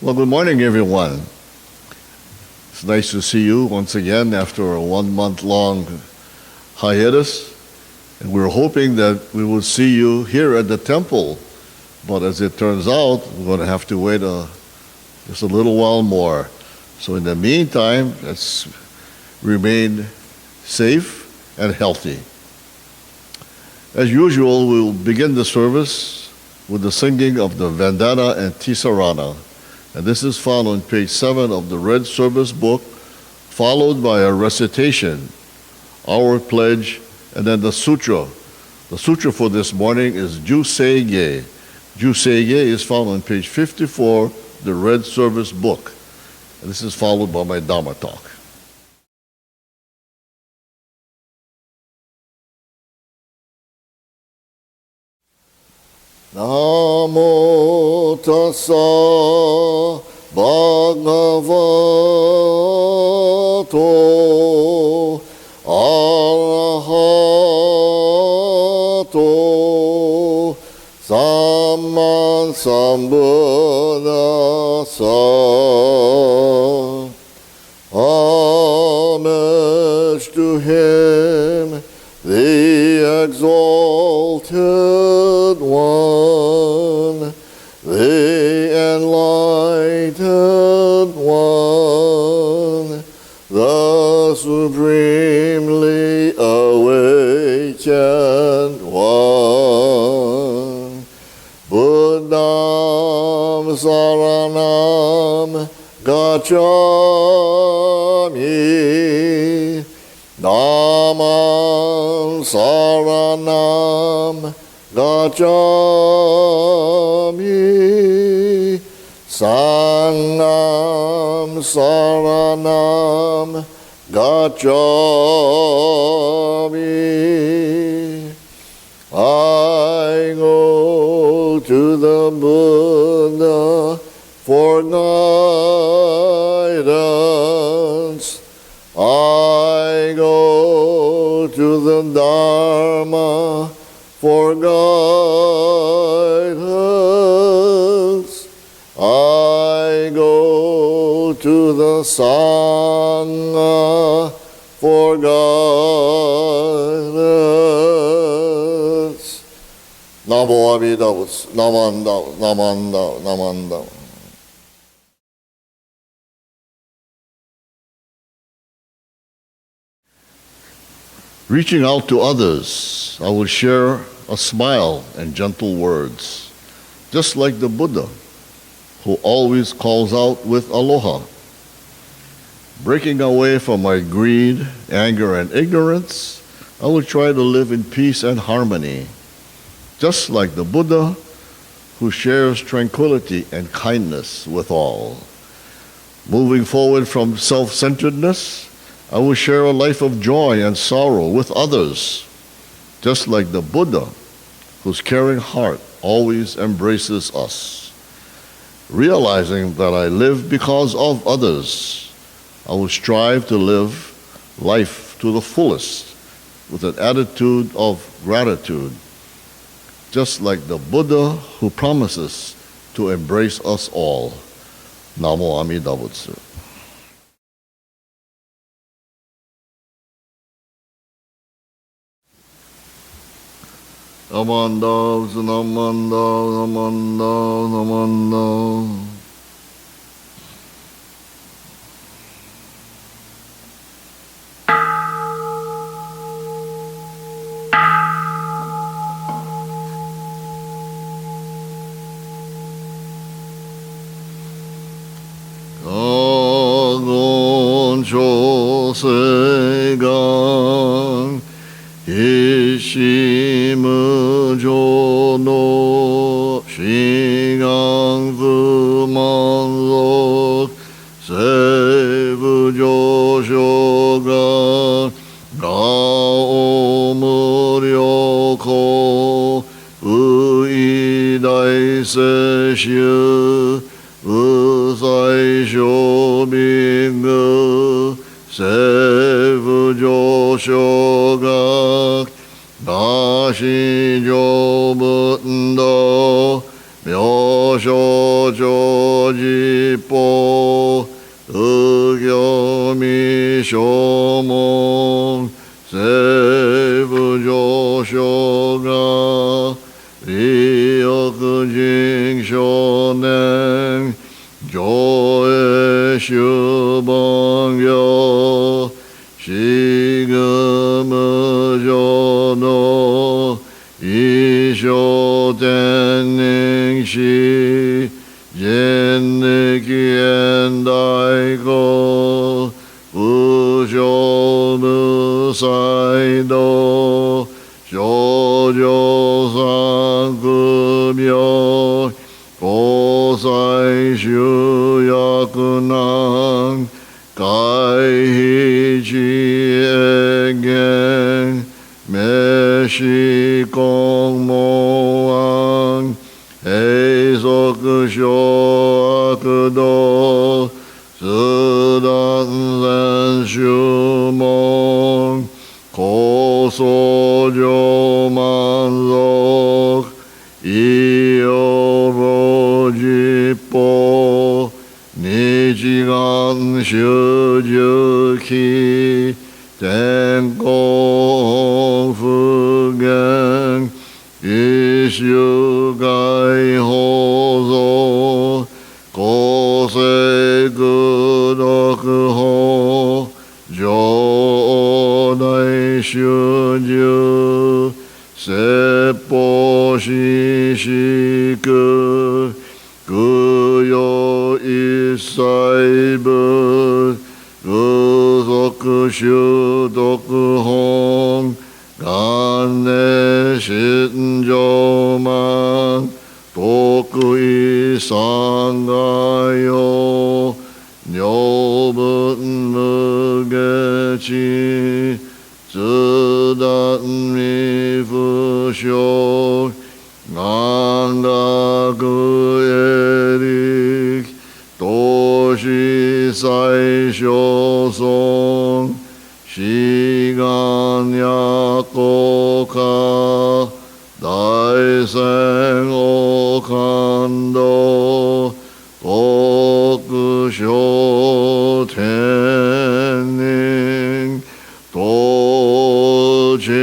Well, good morning, everyone. It's nice to see you once again after a 1 month long hiatus. And we're hoping that we will see you here at the temple. But as it turns out, we're going to have to wait just a little while more. So in the meantime, let's remain safe and healthy. As usual, we'll begin the service with the singing of the Vandana Ti-Sarana. And this is found on page 7 of the Red Service book, followed by a recitation, our pledge, and then the Sutra. The Sutra for this morning is Juseige. Juseige is found on page 54 of the Red Service book. And this is followed by my Dharma talk. Namo tassa bhagavato arahato samma sambuddhassa. Homage to him, the exalted one, the enlightened one, the supremely awakened one. Buddham saranam gacchami, Dhammam saranam gacchami, Sangham saranam gacchami. I go to the Buddha for guidance. I go to the Dharma for guidance. I go to the Sangha for guidance. Namo Amida Butsu, Namanda, Namanda, Namanda. Reaching out to others, I will share a smile and gentle words, just like the Buddha, who always calls out with aloha. Breaking away from my greed, anger, and ignorance, I will try to live in peace and harmony, just like the Buddha, who shares tranquility and kindness with all. Moving forward from self-centeredness, I will share a life of joy and sorrow with others, just like the Buddha, whose caring heart always embraces us. Realizing that I live because of others, I will strive to live life to the fullest with an attitude of gratitude, just like the Buddha who promises to embrace us all. Namo Amida Butsu. Namanda, Namanda, Namanda, Namanda. Kansho segan Ishimu Jodo Shigang Fumanzok Seibu Joshoga Gao Muryoko Uidai Seshu Usai Shobigu Seibu Joshoga Dashi Jobundo Myosho Joji 의교 미쇼몽 세부조쇼가 리역징쇼냉 교회 슈방교 지금의 조도 이쇼텐닝시 옌느기엔다이고 우쇼무사이도 조조상급여 고사이슈야근왕 가이히지에겐 메시공모왕 에이소크쇼아크도 스단산슈몽 고소조만속 이어로지뽀 니지강슈즈키 땡공프갱 이슈가이호소 고세그덕호 조다이슈즈 세포시시그 그요 이사이브 그속크슈독크홍 간내신조만 독크이상가요 뇨분무게치 쯔단미푸쇼 난다그에릭 도시사이쇼송 시간약고카 다이생오칸도 독크쇼텐닝 도징묘켄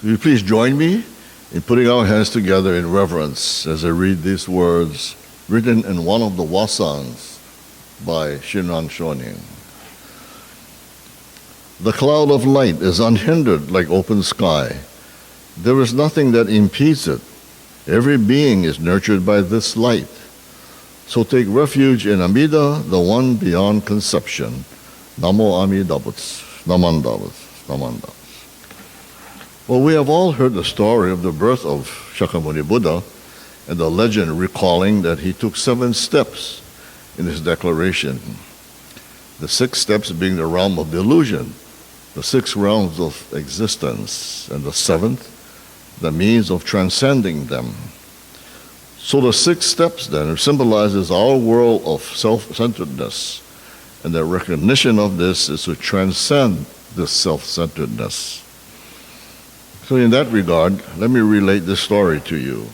Will you please join me in putting our hands together in reverence as I read these words written in one of the wasangs by Shinran Shonin. The cloud of light is unhindered like open sky. There is nothing that impedes it. Every being is nurtured by this light. So take refuge in Amida, the one beyond conception. Namo Amida Butsu. Namandavas. Namandavas. Well, we have all heard the story of the birth of Shakyamuni Buddha and the legend recalling that he took 7 steps in his declaration. The 6 steps being the realm of delusion, the 6 realms of existence, and the 7th, the means of transcending them. So the 6 steps then symbolizes our world of self-centeredness, and the recognition of this is to transcend this self-centeredness. So in that regard, let me relate this story to you.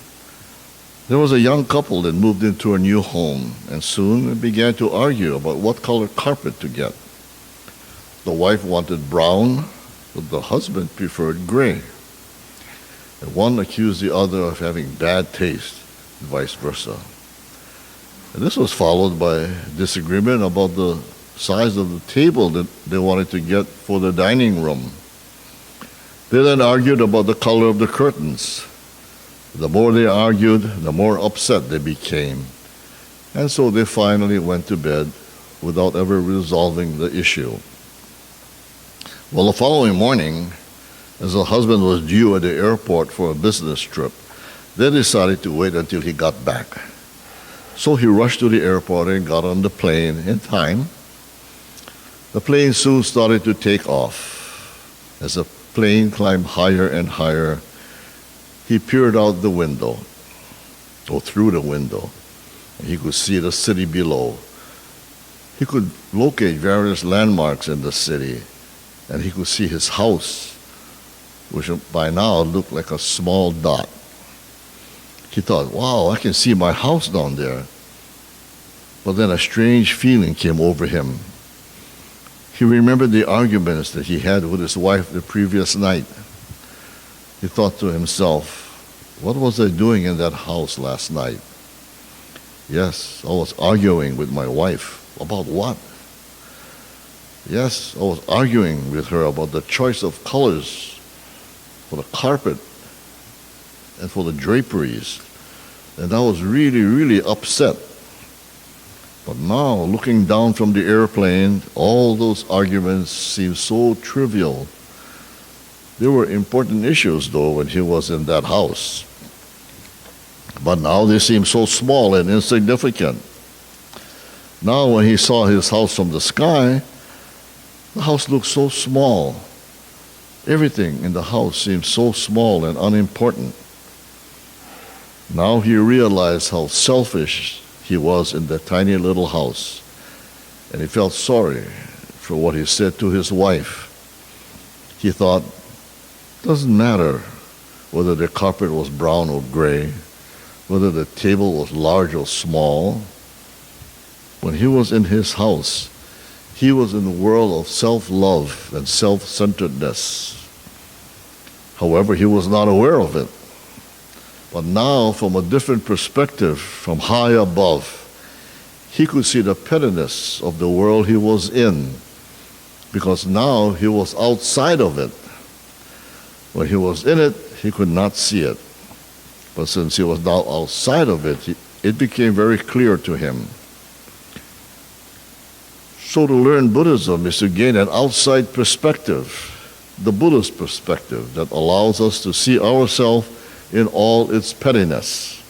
There was a young couple that moved into a new home, and soon began to argue about what color carpet to get. The wife wanted brown, but the husband preferred gray. And one accused the other of having bad taste, and vice versa. And this was followed by disagreement about the size of the table that they wanted to get for the dining room. They then argued about the color of the curtains. The more they argued, the more upset they became. And so they finally went to bed without ever resolving the issue. Well, the following morning, as the husband was due at the airport for a business trip, they decided to wait until he got back. So he rushed to the airport and got on the plane in time. The plane soon started to take off. As the plane climbed higher and higher, he peered out the window, or through the window, and he could see the city below. He could locate various landmarks in the city, and he could see his house, which by now looked like a small dot. He thought, wow, I can see my house down there. But then a strange feeling came over him. He remembered the arguments that he had with his wife the previous night. He thought to himself, what was I doing in that house last night? Yes, I was arguing with my wife. About what? Yes, I was arguing with her about the choice of colors for the carpet and for the draperies. And I was really, really upset. But now, looking down from the airplane, all those arguments seem so trivial. There were important issues, though, when he was in that house. But now they seem so small and insignificant. Now, when he saw his house from the sky, the house looked so small. Everything in the house seemed so small and unimportant. Now he realized how selfish he was in that tiny little house, and he felt sorry for what he said to his wife. He thought, doesn't matter whether the carpet was brown or gray, whether the table was large or small. When he was in his house, he was in the world of self-love and self-centeredness. However, he was not aware of it. But now, from a different perspective, from high above, he could see the pettiness of the world he was in, because now he was outside of it. When he was in it, he could not see it. But since he was now outside of it, it became very clear to him. So to learn Buddhism is to gain an outside perspective, the Buddhist perspective that allows us to see ourselves in all its pettiness.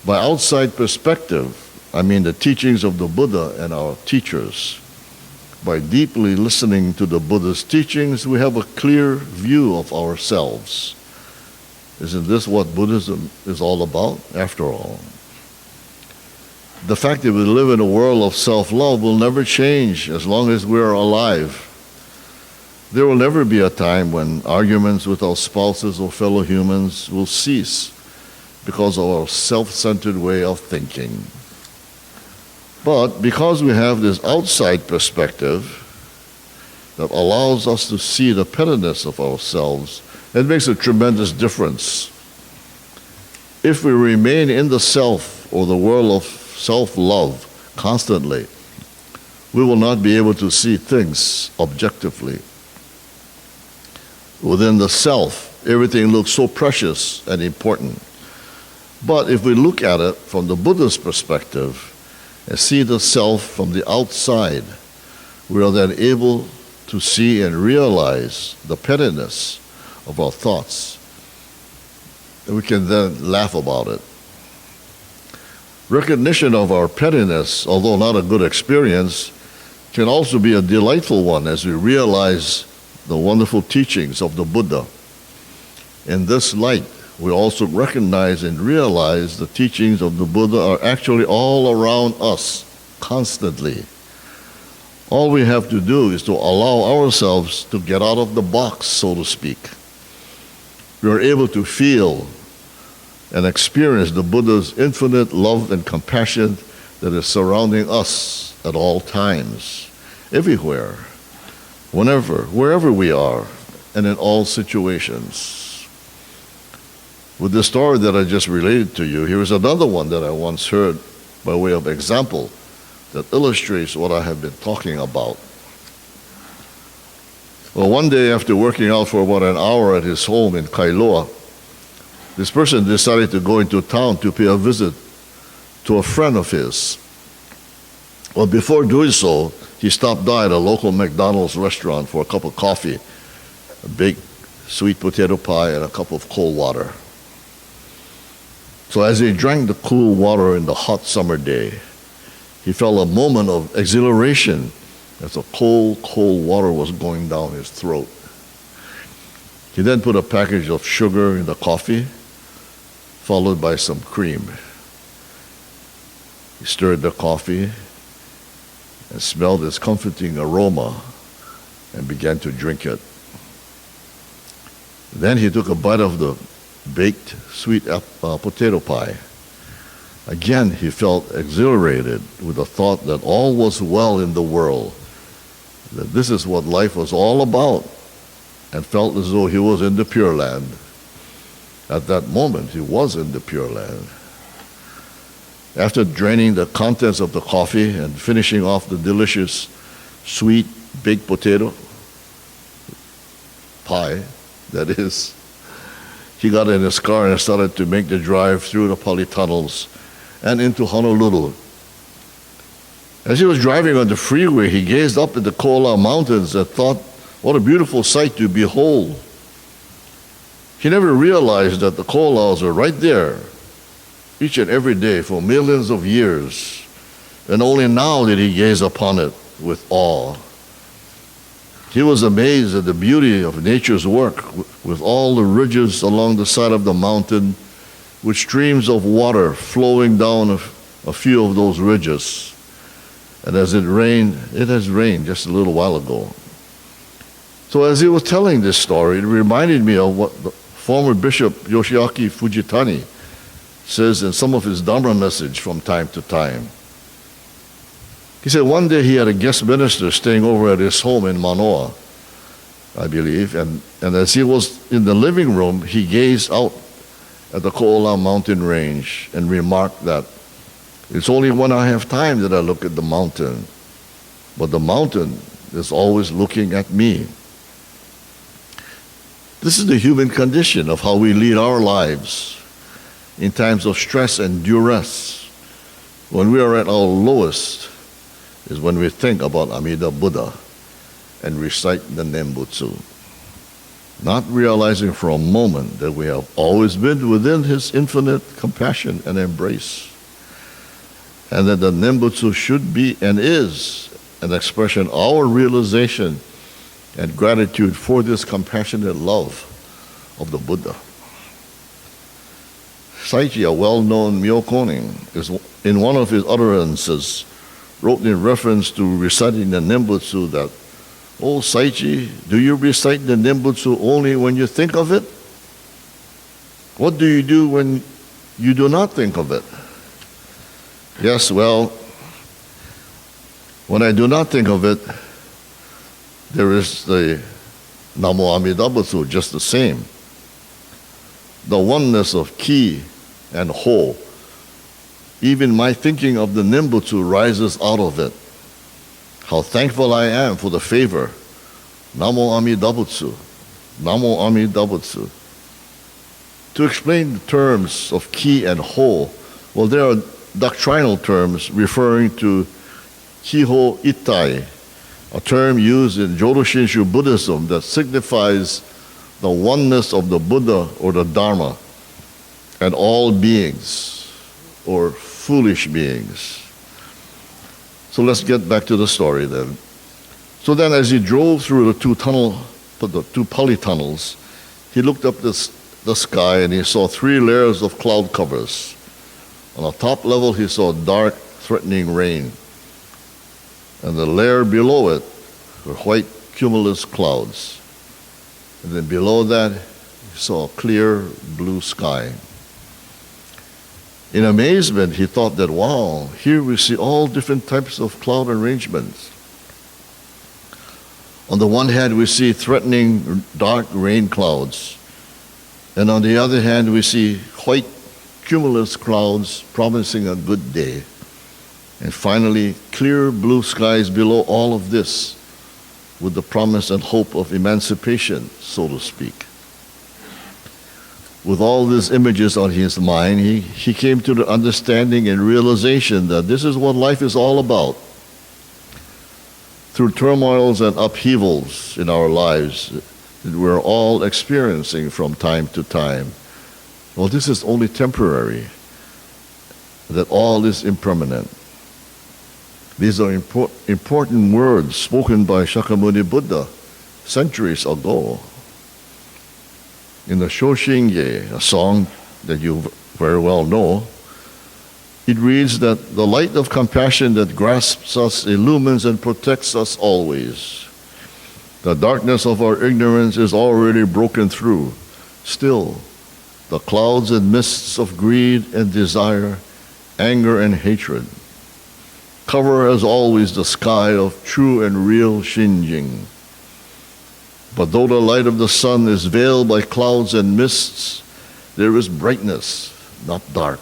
By outside perspective, I mean the teachings of the Buddha and our teachers. By deeply listening to the Buddha's teachings, we have a clear view of ourselves. Isn't this what Buddhism is all about, after all? The fact that we live in a world of self-love will never change as long as we are alive. There will never be a time when arguments with our spouses or fellow humans will cease because of our self-centered way of thinking. But because we have this outside perspective that allows us to see the pettiness of ourselves, it makes a tremendous difference. If we remain in the self or the world of self-love constantly, we will not be able to see things objectively. Within the self, everything looks so precious and important. But if we look at it from the Buddhist perspective and see the self from the outside, we are then able to see and realize the pettiness of our thoughts. And we can then laugh about it. Recognition of our pettiness, although not a good experience, can also be a delightful one as we realize the wonderful teachings of the Buddha. In this light, we also recognize and realize the teachings of the Buddha are actually all around us constantly. All we have to do is to allow ourselves to get out of the box, so to speak. We are able to feel and experience the Buddha's infinite love and compassion that is surrounding us at all times, everywhere, whenever, wherever we are, and in all situations. With the story that I just related to you, here is another one that I once heard by way of example that illustrates what I have been talking about. Well, one day after working out for about an hour at his home in Kailua, this person decided to go into town to pay a visit to a friend of his. Well, before doing so, he stopped by at a local McDonald's restaurant for a cup of coffee, a big sweet potato pie, and a cup of cold water. So as he drank the cool water in the hot summer day, he felt a moment of exhilaration as the cold, cold water was going down his throat. He then put a package of sugar in the coffee, followed by some cream. He stirred the coffee and smelled its comforting aroma and began to drink it. Then he took a bite of the baked sweet potato pie. Again, he felt exhilarated with the thought that all was well in the world, that this is what life was all about, and felt as though he was in the Pure Land. At that moment, he was in the Pure Land. After draining the contents of the coffee and finishing off the delicious sweet baked potato pie, that is, he got in his car and started to make the drive through the polytunnels and into Honolulu. As he was driving on the freeway, he gazed up at the Kola Mountains and thought, what a beautiful sight to behold. He never realized that the koalas are right there, each and every day for millions of years, and only now did he gaze upon it with awe. He was amazed at the beauty of nature's work with all the ridges along the side of the mountain, with streams of water flowing down a few of those ridges. And as it has rained just a little while ago. So as he was telling this story, it reminded me of what the former Bishop Yoshiaki Fujitani says in some of his Dharma message from time to time. He said one day he had a guest minister staying over at his home in Manoa, I believe, and as he was in the living room, he gazed out at the Ko'ola mountain range and remarked that it's only when I have time that I look at the mountain, but the mountain is always looking at me. This is the human condition of how we lead our lives in times of stress and duress. When we are at our lowest is when we think about Amida Buddha and recite the Nembutsu, not realizing for a moment that we have always been within his infinite compassion and embrace, and that the Nembutsu should be and is an expression of our realization and gratitude for this compassionate love of the Buddha. Saichi, a well-known Myokonin, is in one of his utterances wrote in reference to reciting the Nembutsu that, "Oh Saichi, do you recite the Nembutsu only when you think of it? What do you do when you do not think of it?" Yes, well, when I do not think of it, there is the Namo Amida Butsu, just the same. The oneness of Ki and Ho. Even my thinking of the Nembutsu rises out of it. How thankful I am for the favor. Namo Amida Butsu. Namo Amida Butsu. To explain the terms of Ki and Ho, well, there are doctrinal terms referring to Kiho Itai, a term used in Jodo Shinshu Buddhism that signifies the oneness of the Buddha or the Dharma and all beings, or foolish beings. So let's get back to the story then. So then as he drove through the two polytunnels, he looked up the sky and he saw 3 layers of cloud covers. On the top level he saw dark, threatening rain. And the layer below it were white cumulus clouds. And then below that he saw a clear blue sky. In amazement, he thought that, wow, here we see all different types of cloud arrangements. On the one hand, we see threatening dark rain clouds. And on the other hand, we see white cumulus clouds promising a good day. And finally, clear blue skies below all of this with the promise and hope of emancipation, so to speak. With all these images on his mind, he came to the understanding and realization that this is what life is all about. Through turmoils and upheavals in our lives that we're all experiencing from time to time, well, this is only temporary, that all is impermanent. These are important words spoken by Shakyamuni Buddha centuries ago. In the Shoshinge, a song that you very well know, it reads that the light of compassion that grasps us illumines and protects us always. The darkness of our ignorance is already broken through. Still, the clouds and mists of greed and desire, anger and hatred, cover as always the sky of true and real Shinjing. But though the light of the sun is veiled by clouds and mists, there is brightness, not dark.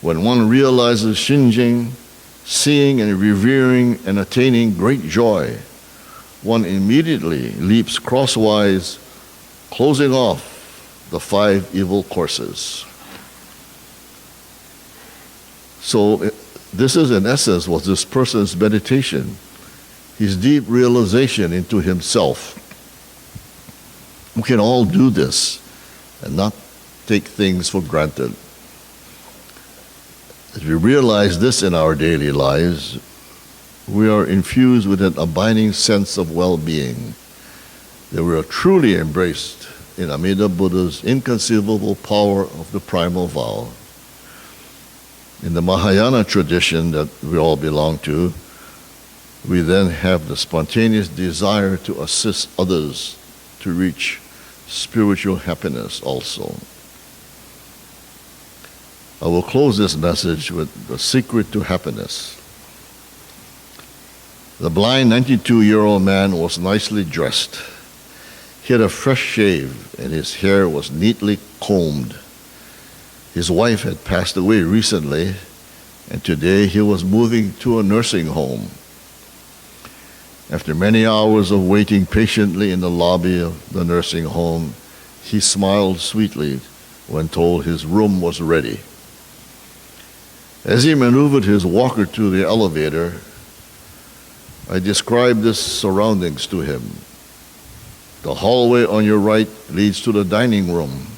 When one realizes Shinjing, seeing and revering and attaining great joy, one immediately leaps crosswise, closing off the 5 evil courses. So this is in essence what this person's meditation, his deep realization into himself. We can all do this and not take things for granted. As we realize this in our daily lives, we are infused with an abiding sense of well-being, that we are truly embraced in Amida Buddha's inconceivable power of the primal vow. In the Mahayana tradition that we all belong to, we then have the spontaneous desire to assist others to reach spiritual happiness also. I will close this message with the secret to happiness. The blind 92-year-old man was nicely dressed. He had a fresh shave and his hair was neatly combed. His wife had passed away recently, and today he was moving to a nursing home. After many hours of waiting patiently in the lobby of the nursing home, he smiled sweetly when told his room was ready. As he maneuvered his walker to the elevator, I described the surroundings to him. The hallway on your right leads to the dining room.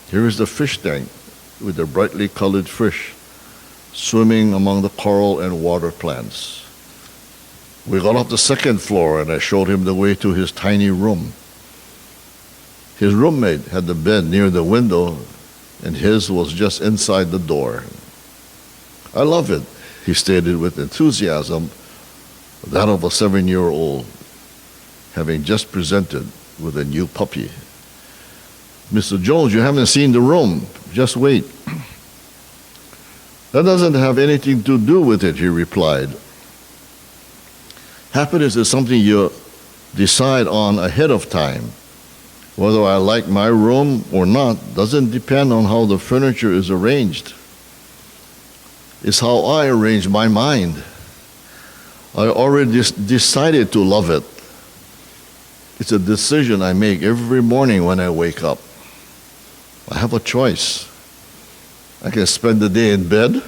Here is the fish tank with the brightly colored fish swimming among the coral and water plants. We got up the second floor and I showed him the way to his tiny room. His roommate had the bed near the window and his was just inside the door. I love it, he stated with enthusiasm, that of a 7-year-old, having just presented with a new puppy. Mr. Jones, you haven't seen the room. Just wait. That doesn't have anything to do with it, he replied. Happiness is something you decide on ahead of time. Whether I like my room or not doesn't depend on how the furniture is arranged. It's how I arrange my mind. I already decided to love it. It's a decision I make every morning when I wake up. I have a choice. I can spend the day in bed,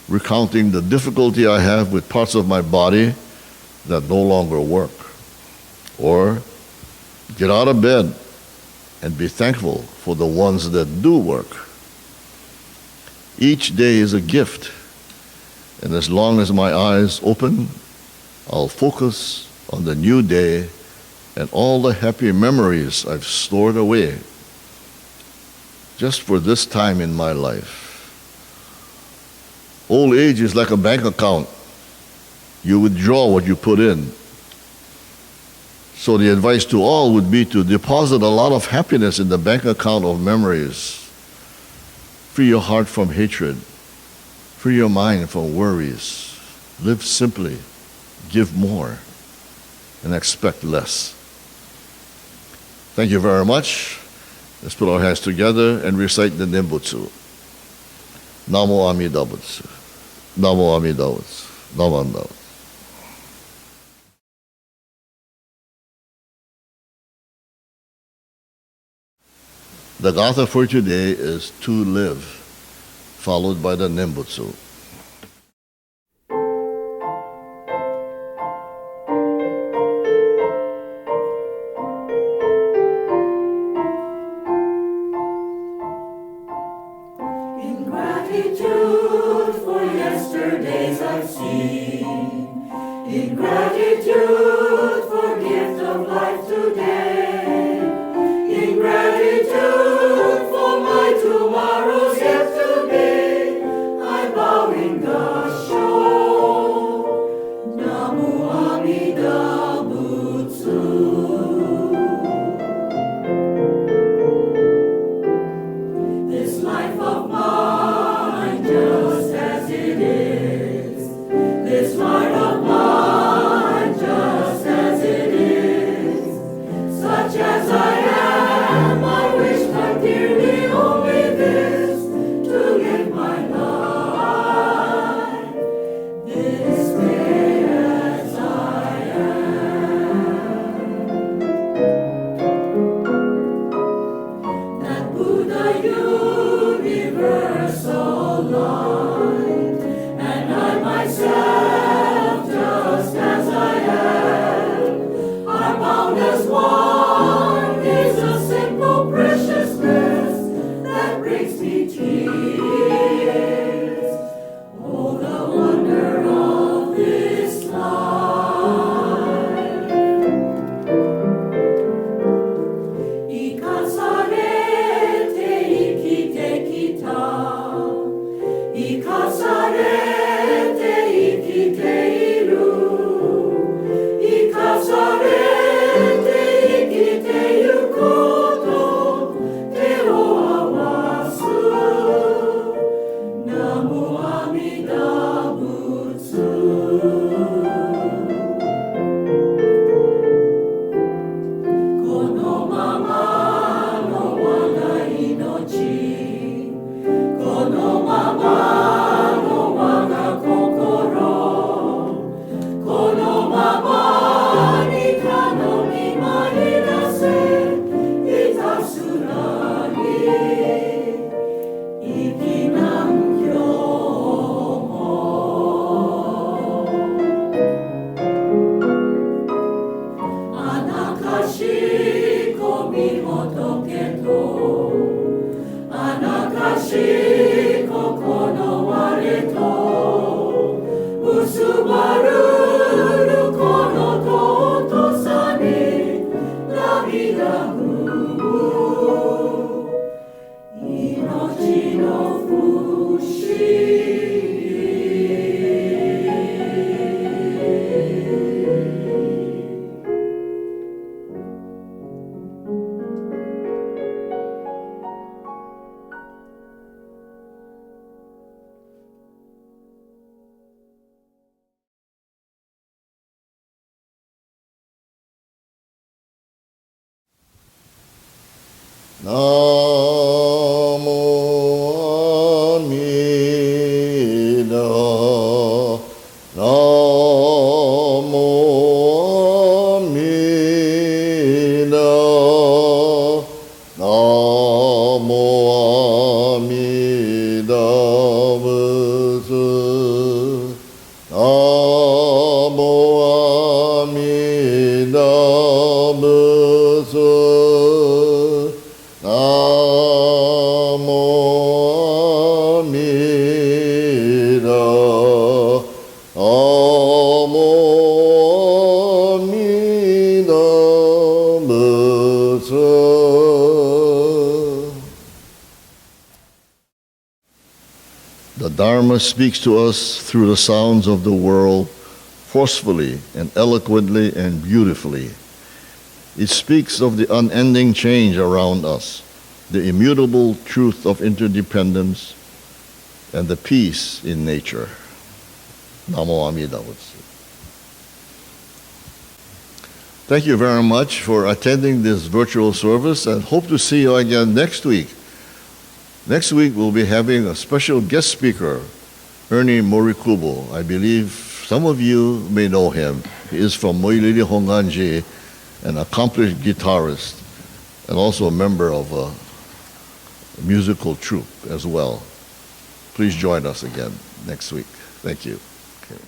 recounting the difficulty I have with parts of my body that no longer work. Or get out of bed and be thankful for the ones that do work. Each day is a gift, and as long as my eyes open, I'll focus on the new day and all the happy memories I've stored away just for this time in my life. Old age is like a bank account. You withdraw what you put in. So the advice to all would be to deposit a lot of happiness in the bank account of memories. Free your heart from hatred. Free your mind from worries. Live simply, give more, and expect less. Thank you very much. Let's put our hands together and recite the Nembutsu. Namo Amida Butsu. Namo Amida Butsu. Namo Amida Butsu. The Gatha for today is to live, followed by the Nembutsu. In gratitude for yesterdays I've seen, in gratitude for gift of life today, in gratitude for my tomorrows yet to be, I bow in kansho. Namo Amida Butsu. This life of mine, just as it is, this heart of mine, just as it is, such as I am, I wish that dearly only this, to live my life, this day as I am. That Buddha universal light, and I myself, just as I am, are bound as one, is a simple preciousness that brings me tears. Oh, the wonder of this life. Ikasarete ikite kita, ikasarete ikite iru, ikasarete ikite yukoto, te o awasu. Namo Amida Butsu. Kono mama no waga inochi, kono mama no waga kokoro, kono mama ni kanomi marinase, itasurani, ikinamkyo. Anakashi komimotoketo, anakashi kokono wareto, usubaru kono totosani, nabigaru, inochi no fushi. Namo Amida, Namo Amida, Namo Amida Butsu, Namo Amida Butsu. Namo Amida The Dharma speaks to us through the sounds of the world, forcefully and eloquently and beautifully. It speaks of the unending change around us, the immutable truth of interdependence, and the peace in nature. Namo Amida Butsu. Thank you very much for attending this virtual service, and hope to see you again next week. Next week we'll be having a special guest speaker, Ernie Morikubo. I believe some of you may know him. He is from Moilili Hongwanji, an accomplished guitarist, and also a member of a musical troupe as well. Please join us again next week. Thank you. Okay.